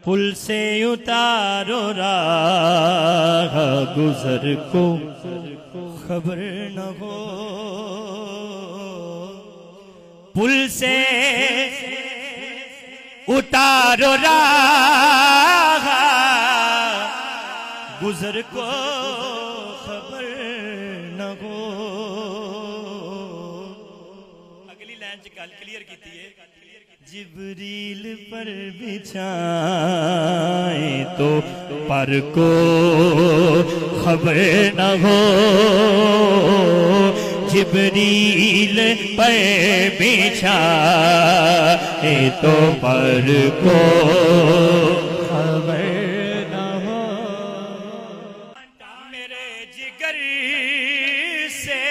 پل سے اتارو راہ گزر کو خبر نہ ہو، پل سے اتارو راہ گزر کو خبر نہ ہو۔ اگلی لائن چکال کلیئر کیتی ہے، جبریل پر بچھائیں تو پر کو خبر نہ ہو، جبریل پر بچھائیں تو پر کو خبر نہ ہو۔ میرے جگر سے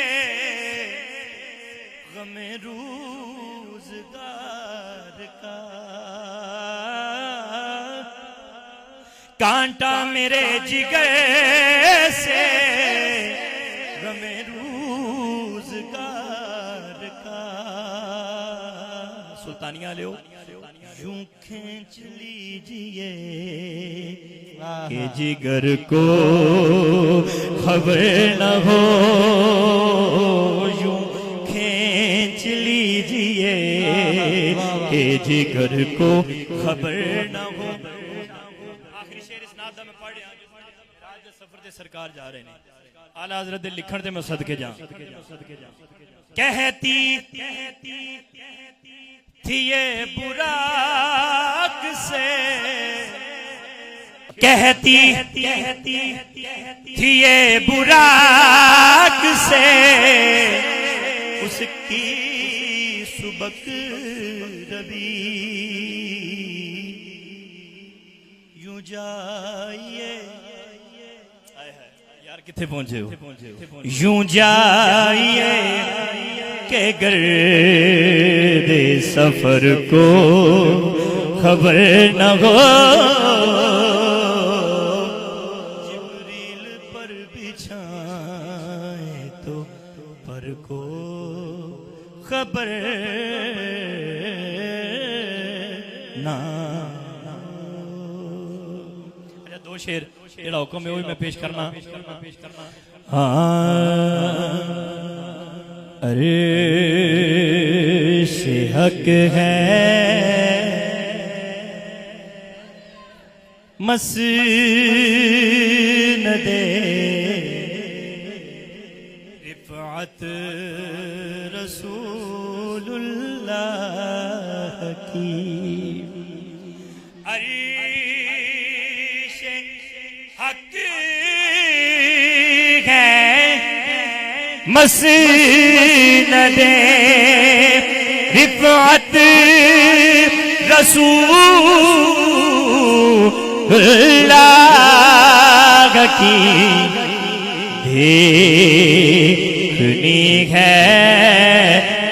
غم روزگار کا کانٹا میرے جگر سے غم روزگار کا، سلطانیہ لے یوں کھینچ لیجئے کہ جگر کو خبر نہ ہو، یوں کھینچ لیجئے کہ جگر کو خبر نہ ہو۔ آخری شعر اس نادہ میں پڑھ رہے ہیں، راج سفر دے سرکار جا رہے ہیں، اعلیٰ حضرت دے لکھن دے میں صدقے جاں۔ کہتی تھی یہ براق سے، کہتی تھی یہ براق سے اس کی سبک ربی، یوں جائیے یار کتھے پہنچے ہو، یوں جائیے کہ گرد سفر کو خبر نہ ہو، جبریل پر بچھائیں تو پر کو خبر نہ ہو۔ دو شعر جڑا حکم ہے وہی میں پیش کرنا۔ عرش حق ہے مسند رفعت رسول اللہ کی، عرش حق ہے مسند رفعت رسول اللہ کی، دیکھنی ہے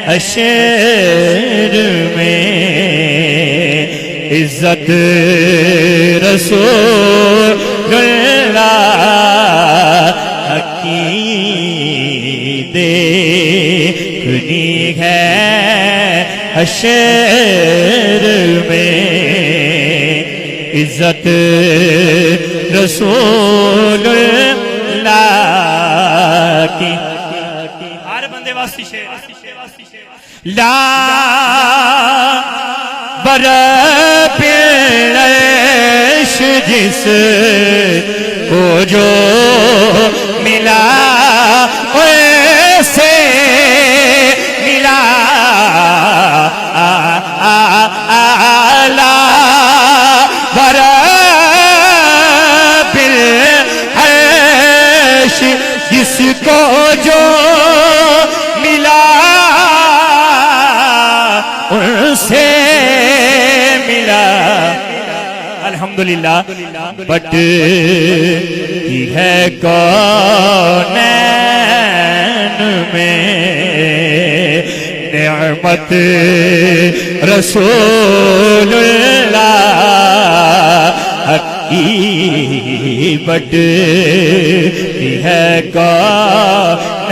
حشر میں عزت رسول اللہ کی، دیکھنی ہے حشر میں عزت رسول اللہ کی۔ ہر بندے واسطے شعر، لا برپیش جس کو جو ملا سے ملا، لا برپیش جس کو جو ملا ان سے ملا، الحمدللہ بٹتی ہے کونین میں نعمت رسول اللہ کی، بٹتی ہے کونین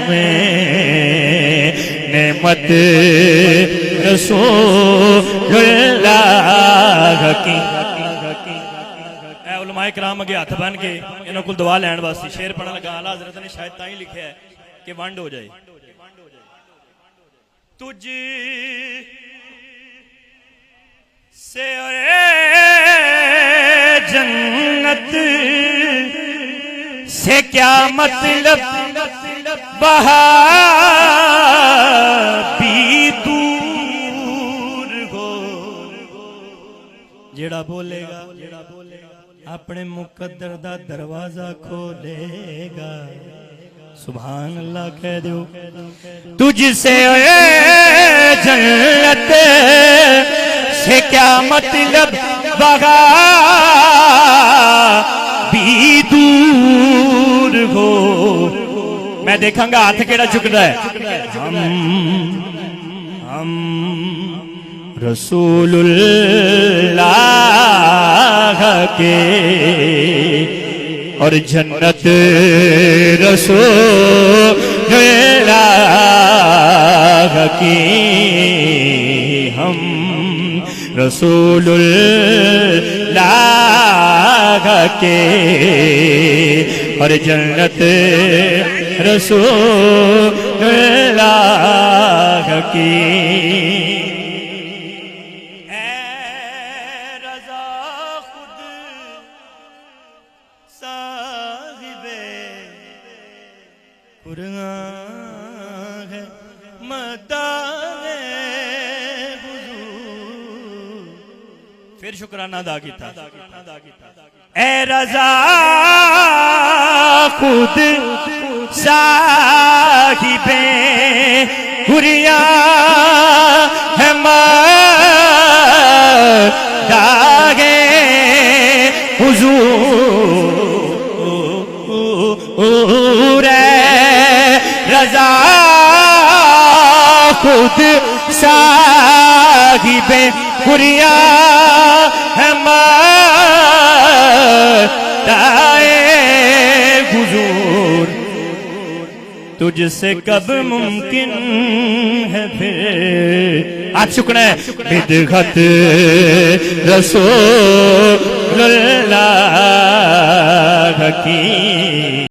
میں نعمت رسول اللہ کی اے علماء کرام اگے ہاتھ بن کے انہاں کول دعا لین واسطے شعر پڑھن لگا اعلی حضرت نے شاید تاں ہی لکھیا ہے کہ ونڈ ہو جائے تجھ سے اے جنت سے کیا مطلب بہار بھی دور ہو جڑا بولے گا اپنے مقدر دا دروازہ کھولے گا سبحان اللہ کہہ دو تجھ سے اے جنت سے کیا مطلب بغار بھی دور ہو میں دیکھاں گا ہاتھ کیڑا چکدا ہے ہم رسول اللہ کے اور جنت رسول اللہ کی ہم رسول اللہ کے اور جنت رسول اللہ کی اے رضا خود صاحب قرآن ہے مداح حضور پھر شکرانہ ادا کیتا اے رضا خود صاحب قرآن ہے مداح حضور رضا خود صاحب قرآن ہے مداح حضور تجھ سے کب ممکن ہے پھر آپ شکر ہے بدغت رسول اللہ کی